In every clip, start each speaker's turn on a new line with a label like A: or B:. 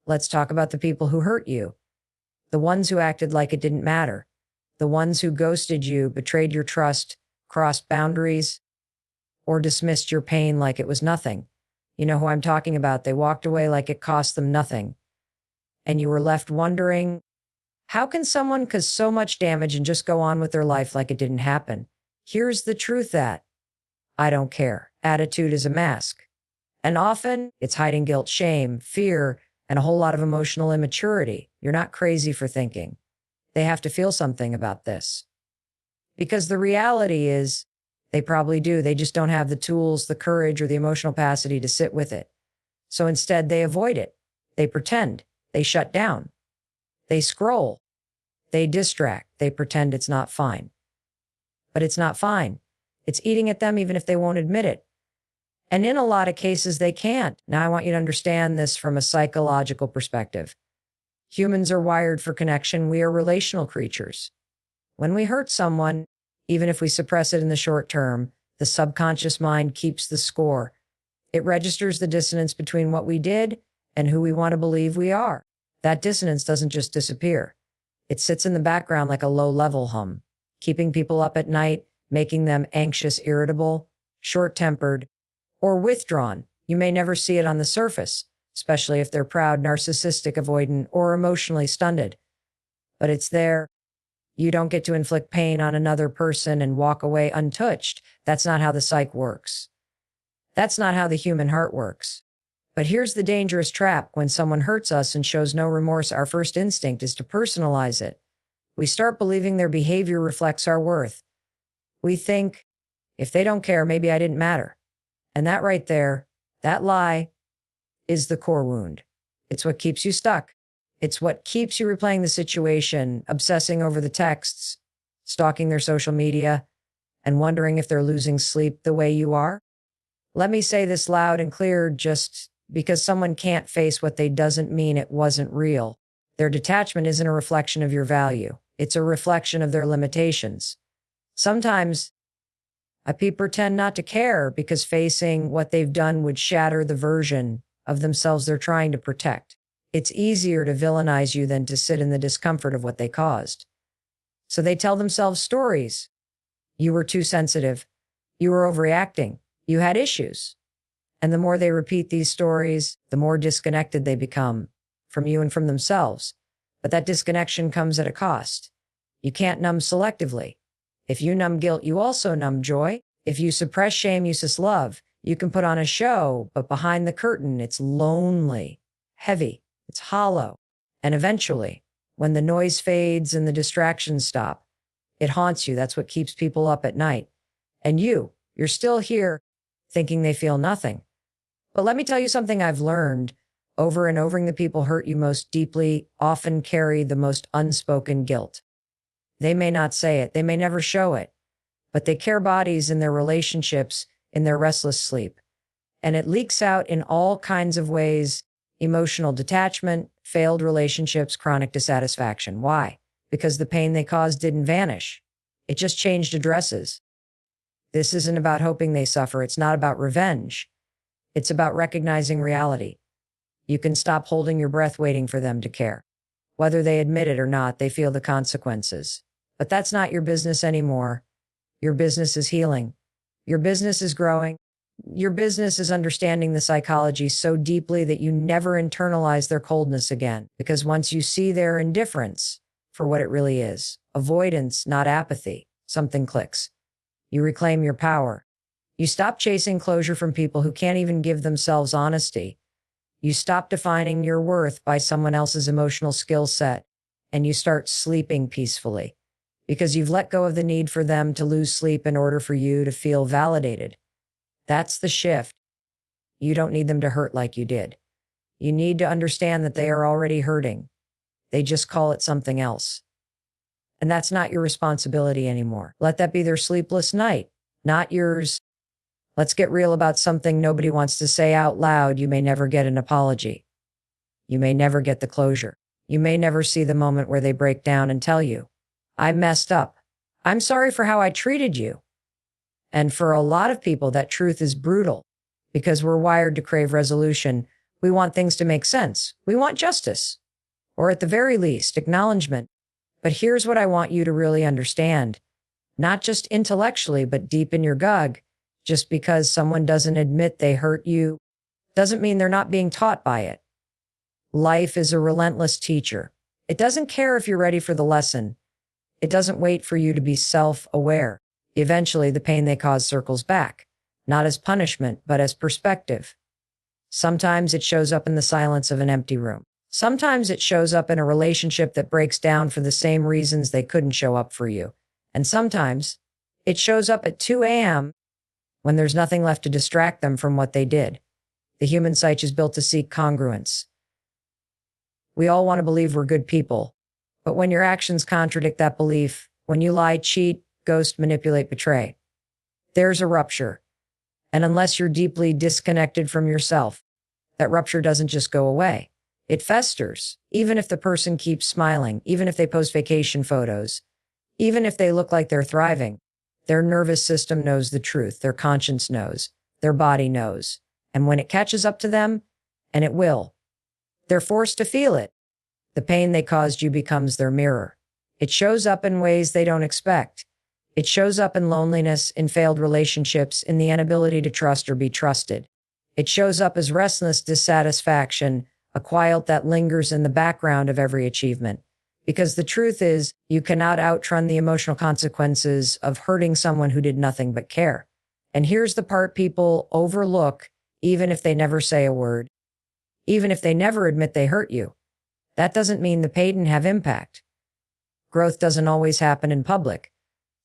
A: Let's talk about the people who hurt you, the ones who acted like it didn't matter, the ones who ghosted you, betrayed your trust, crossed boundaries, or dismissed your pain like it was nothing. You know who I'm talking about. They walked away like it cost them nothing. And you were left wondering, how can someone cause so much damage and just go on with their life like it didn't happen? Here's the truth: that I don't care attitude is a mask. And often it's hiding guilt, shame, fear, and a whole lot of emotional immaturity. You're not crazy for thinking they have to feel something about this. Because the reality is, they probably do. They just don't have the tools, the courage, or the emotional capacity to sit with it. So instead, they avoid it. They pretend. They shut down. They scroll. They distract. They pretend it's not fine. But it's not fine. It's eating at them even if they won't admit it. And in a lot of cases, they can't. Now, I want you to understand this from a psychological perspective. Humans are wired for connection. We are relational creatures. When we hurt someone, even if we suppress it in the short term, the subconscious mind keeps the score. It registers the dissonance between what we did and who we want to believe we are. That dissonance doesn't just disappear. It sits in the background like a low-level hum, keeping people up at night, making them anxious, irritable, short-tempered, or withdrawn. You may never see it on the surface, especially if they're proud, narcissistic, avoidant, or emotionally stunted. But it's there. You don't get to inflict pain on another person and walk away untouched. That's not how the psyche works. That's not how the human heart works. But here's the dangerous trap. When someone hurts us and shows no remorse, our first instinct is to personalize it. We start believing their behavior reflects our worth. We think, if they don't care, maybe I didn't matter. And that right there, that lie, is the core wound. It's what keeps you stuck. It's what keeps you replaying the situation, obsessing over the texts, stalking their social media, and wondering if they're losing sleep the way you are. Let me say this loud and clear: just because someone can't face what they doesn't mean it wasn't real. Their detachment isn't a reflection of your value. It's a reflection of their limitations. Sometimes people pretend not to care because facing what they've done would shatter the version of themselves they're trying to protect. It's easier to villainize you than to sit in the discomfort of what they caused. So they tell themselves stories. You were too sensitive. You were overreacting. You had issues. And the more they repeat these stories, the more disconnected they become from you and from themselves. But that disconnection comes at a cost. You can't numb selectively. If you numb guilt, you also numb joy. If you suppress shame, you suppress love. You can put on a show, but behind the curtain, it's lonely, heavy, it's hollow. And eventually, when the noise fades and the distractions stop, it haunts you. That's what keeps people up at night. And you're still here thinking they feel nothing. But let me tell you something I've learned over and over: the people hurt you most deeply often carry the most unspoken guilt. They may not say it, they may never show it, but they carry bodies in their relationships, in their restless sleep. And it leaks out in all kinds of ways: emotional detachment, failed relationships, chronic dissatisfaction. Why? Because the pain they caused didn't vanish. It just changed addresses. This isn't about hoping they suffer. It's not about revenge. It's about recognizing reality. You can stop holding your breath waiting for them to care. Whether they admit it or not, they feel the consequences. But that's not your business anymore. Your business is healing. Your business is growing. Your business is understanding the psychology so deeply that you never internalize their coldness again. Because once you see their indifference for what it really is, avoidance, not apathy, something clicks. You reclaim your power. You stop chasing closure from people who can't even give themselves honesty. You stop defining your worth by someone else's emotional skill set, and you start sleeping peacefully because you've let go of the need for them to lose sleep in order for you to feel validated. That's the shift. You don't need them to hurt like you did. You need to understand that they are already hurting. They just call it something else. And that's not your responsibility anymore. Let that be their sleepless night, not yours. Let's get real about something nobody wants to say out loud. You may never get an apology. You may never get the closure. You may never see the moment where they break down and tell you, I messed up. I'm sorry for how I treated you. And for a lot of people, that truth is brutal because we're wired to crave resolution. We want things to make sense. We want justice, or at the very least, acknowledgement. But here's what I want you to really understand. Not just intellectually, but deep in your gut. Just because someone doesn't admit they hurt you doesn't mean they're not being taught by it. Life is a relentless teacher. It doesn't care if you're ready for the lesson. It doesn't wait for you to be self-aware. Eventually, the pain they cause circles back, not as punishment, but as perspective. Sometimes it shows up in the silence of an empty room. Sometimes it shows up in a relationship that breaks down for the same reasons they couldn't show up for you. And sometimes it shows up at 2 a.m. when there's nothing left to distract them from what they did. The human psyche is built to seek congruence. We all want to believe we're good people, but when your actions contradict that belief, when you lie, cheat, ghost, manipulate, betray, there's a rupture. And unless you're deeply disconnected from yourself, that rupture doesn't just go away. It festers, even if the person keeps smiling, even if they post vacation photos, even if they look like they're thriving. Their nervous system knows the truth, their conscience knows, their body knows. And when it catches up to them, and it will, they're forced to feel it. The pain they caused you becomes their mirror. It shows up in ways they don't expect. It shows up in loneliness, in failed relationships, in the inability to trust or be trusted. It shows up as restless dissatisfaction, a quiet that lingers in the background of every achievement. Because the truth is, you cannot outrun the emotional consequences of hurting someone who did nothing but care. And here's the part people overlook, even if they never say a word. Even if they never admit they hurt you. That doesn't mean the pain didn't have impact. Growth doesn't always happen in public.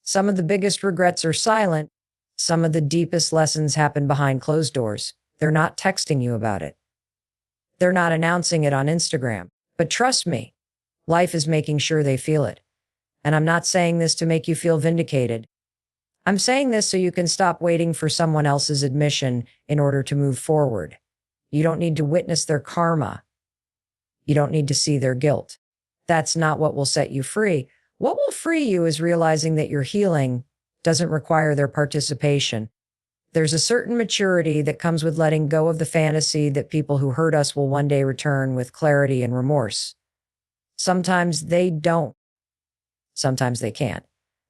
A: Some of the biggest regrets are silent. Some of the deepest lessons happen behind closed doors. They're not texting you about it. They're not announcing it on Instagram. But trust me, life is making sure they feel it. And I'm not saying this to make you feel vindicated. I'm saying this so you can stop waiting for someone else's admission in order to move forward. You don't need to witness their karma. You don't need to see their guilt. That's not what will set you free. What will free you is realizing that your healing doesn't require their participation. There's a certain maturity that comes with letting go of the fantasy that people who hurt us will one day return with clarity and remorse. Sometimes they don't. Sometimes they can't.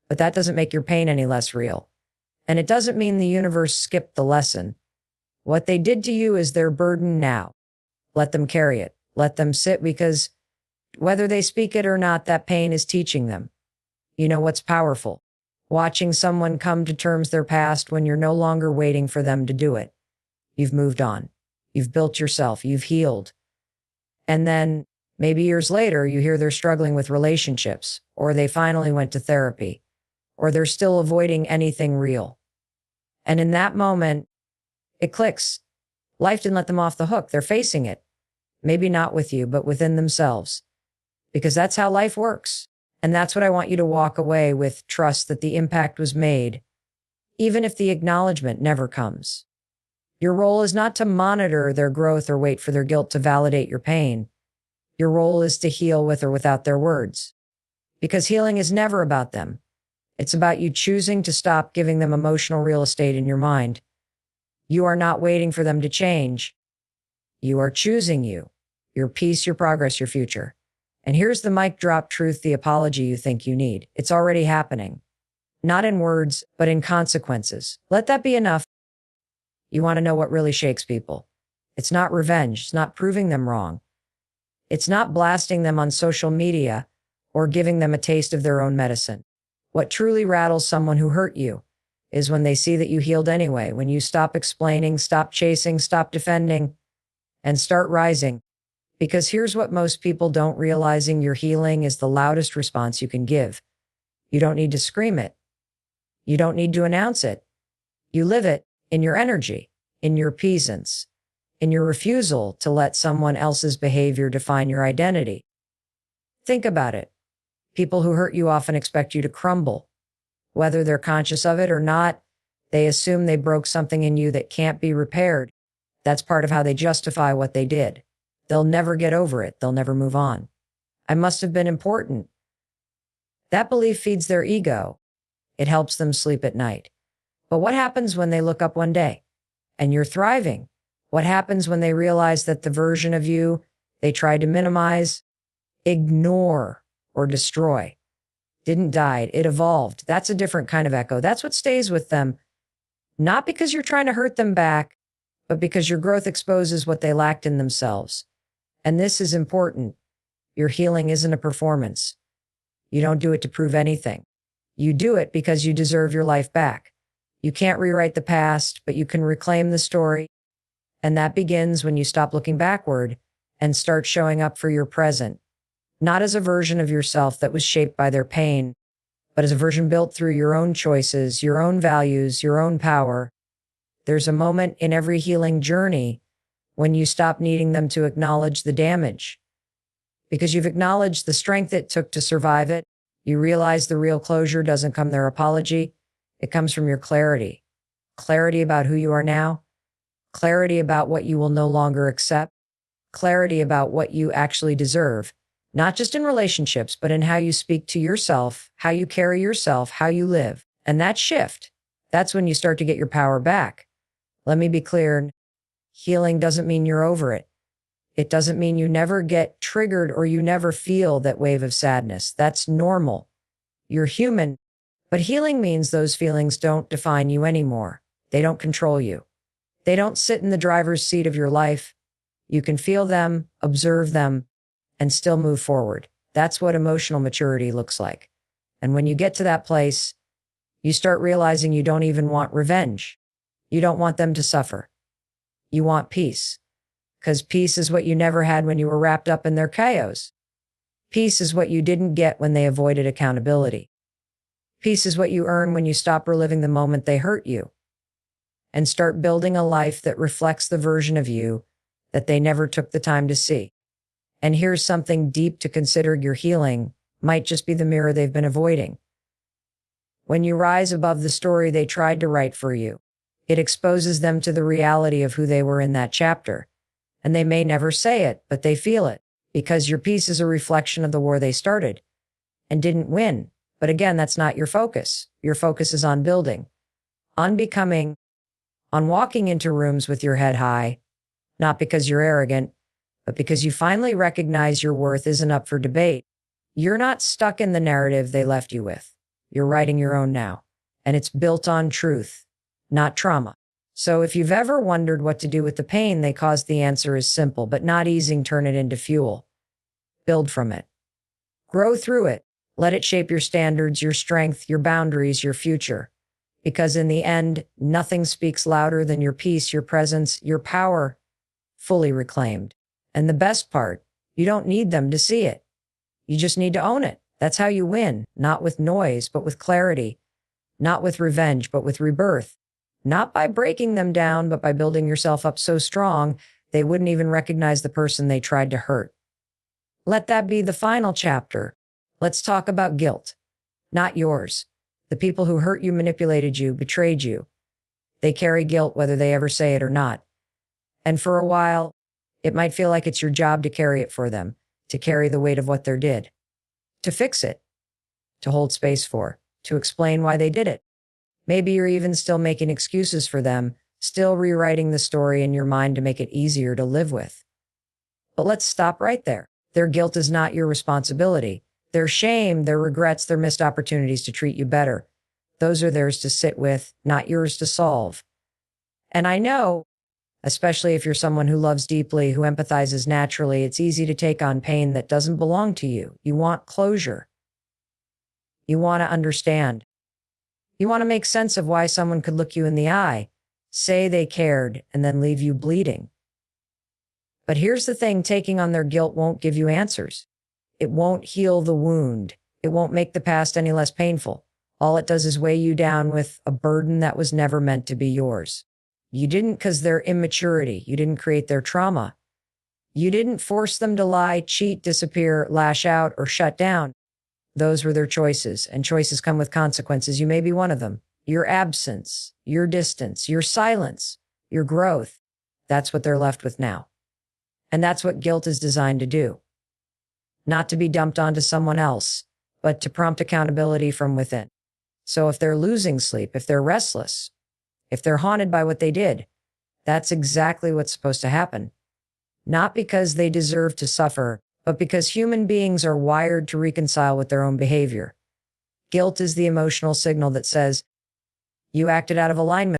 A: But that doesn't make your pain any less real. And it doesn't mean the universe skipped the lesson. What they did to you is their burden now. Let them carry it. Let them sit, because whether they speak it or not, that pain is teaching them. You know what's powerful? Watching someone come to terms with their past when you're no longer waiting for them to do it. You've moved on. You've built yourself. You've healed. And then maybe years later, you hear they're struggling with relationships, or they finally went to therapy, or they're still avoiding anything real. And in that moment, it clicks. Life didn't let them off the hook. They're facing it. Maybe not with you, but within themselves. Because that's how life works. And that's what I want you to walk away with: trust that the impact was made, even if the acknowledgement never comes. Your role is not to monitor their growth or wait for their guilt to validate your pain. Your role is to heal with or without their words. Because healing is never about them. It's about you choosing to stop giving them emotional real estate in your mind. You are not waiting for them to change. You are choosing you, your peace, your progress, your future. And here's the mic drop truth, the apology you think you need. It's already happening. Not in words, but in consequences. Let that be enough. You want to know what really shakes people? It's not revenge. It's not proving them wrong. It's not blasting them on social media or giving them a taste of their own medicine. What truly rattles someone who hurt you is when they see that you healed anyway, when you stop explaining, stop chasing, stop defending, and start rising. Because here's what most people don't realizing: your healing is the loudest response you can give. You don't need to scream it. You don't need to announce it. You live it in your energy, in your presence, in your refusal to let someone else's behavior define your identity. Think about it. People who hurt you often expect you to crumble. Whether they're conscious of it or not, they assume they broke something in you that can't be repaired. That's part of how they justify what they did. They'll never get over it. They'll never move on. I must have been important. That belief feeds their ego. It helps them sleep at night. But what happens when they look up one day and you're thriving? What happens when they realize that the version of you they tried to minimize, ignore, or destroy didn't die, it evolved? That's a different kind of echo. That's what stays with them, not because you're trying to hurt them back, but because your growth exposes what they lacked in themselves. And this is important. Your healing isn't a performance. You don't do it to prove anything. You do it because you deserve your life back. You can't rewrite the past, but you can reclaim the story. And that begins when you stop looking backward and start showing up for your present, not as a version of yourself that was shaped by their pain, but as a version built through your own choices, your own values, your own power. There's a moment in every healing journey when you stop needing them to acknowledge the damage. Because you've acknowledged the strength it took to survive it, you realize the real closure doesn't come their apology. It comes from your clarity. Clarity about who you are now. Clarity about what you will no longer accept. Clarity about what you actually deserve. Not just in relationships, but in how you speak to yourself, how you carry yourself, how you live. And that shift, that's when you start to get your power back. Let me be clear. Healing doesn't mean you're over it. It doesn't mean you never get triggered or you never feel that wave of sadness. That's normal. You're human. But healing means those feelings don't define you anymore. They don't control you. They don't sit in the driver's seat of your life. You can feel them, observe them, and still move forward. That's what emotional maturity looks like. And when you get to that place, you start realizing you don't even want revenge. You don't want them to suffer. You want peace. Because peace is what you never had when you were wrapped up in their chaos. Peace is what you didn't get when they avoided accountability. Peace is what you earn when you stop reliving the moment they hurt you and start building a life that reflects the version of you that they never took the time to see. And here's something deep to consider: your healing might just be the mirror they've been avoiding. When you rise above the story they tried to write for you, it exposes them to the reality of who they were in that chapter. And they may never say it, but they feel it, because your peace is a reflection of the war they started and didn't win. But again, that's not your focus. Your focus is on building, on becoming, on walking into rooms with your head high, not because you're arrogant, but because you finally recognize your worth isn't up for debate. You're not stuck in the narrative they left you with. You're writing your own now, and it's built on truth, not trauma. So if you've ever wondered what to do with the pain they caused, the answer is simple, but not easy. Turn it into fuel. Build from it. Grow through it. Let it shape your standards, your strength, your boundaries, your future. Because in the end, nothing speaks louder than your peace, your presence, your power, fully reclaimed. And the best part, you don't need them to see it. You just need to own it. That's how you win, not with noise, but with clarity. Not with revenge, but with rebirth. Not by breaking them down, but by building yourself up so strong they wouldn't even recognize the person they tried to hurt. Let that be the final chapter. Let's talk about guilt. Not yours. The people who hurt you, manipulated you, betrayed you. They carry guilt whether they ever say it or not. And for a while, it might feel like it's your job to carry it for them, to carry the weight of what they did, to fix it, to hold space for, to explain why they did it. Maybe you're even still making excuses for them, still rewriting the story in your mind to make it easier to live with. But let's stop right there. Their guilt is not your responsibility. Their shame, their regrets, their missed opportunities to treat you better, those are theirs to sit with, not yours to solve. And I know, especially if you're someone who loves deeply, who empathizes naturally, it's easy to take on pain that doesn't belong to you. You want closure. You want to understand. You want to make sense of why someone could look you in the eye, say they cared, and then leave you bleeding. But here's the thing: taking on their guilt won't give you answers. It won't heal the wound. It won't make the past any less painful. All it does is weigh you down with a burden that was never meant to be yours. You didn't because their immaturity. You didn't create their trauma. You didn't force them to lie, cheat, disappear, lash out, or shut down. Those were their choices, and choices come with consequences. You may be one of them. Your absence, your distance, your silence, your growth. That's what they're left with now. And that's what guilt is designed to do. Not to be dumped onto someone else, but to prompt accountability from within. So if they're losing sleep, if they're restless, if they're haunted by what they did, That's exactly what's supposed to happen. Not because they deserve to suffer, but because human beings are wired to reconcile with their own behavior. Guilt is the emotional signal that says, you acted out of alignment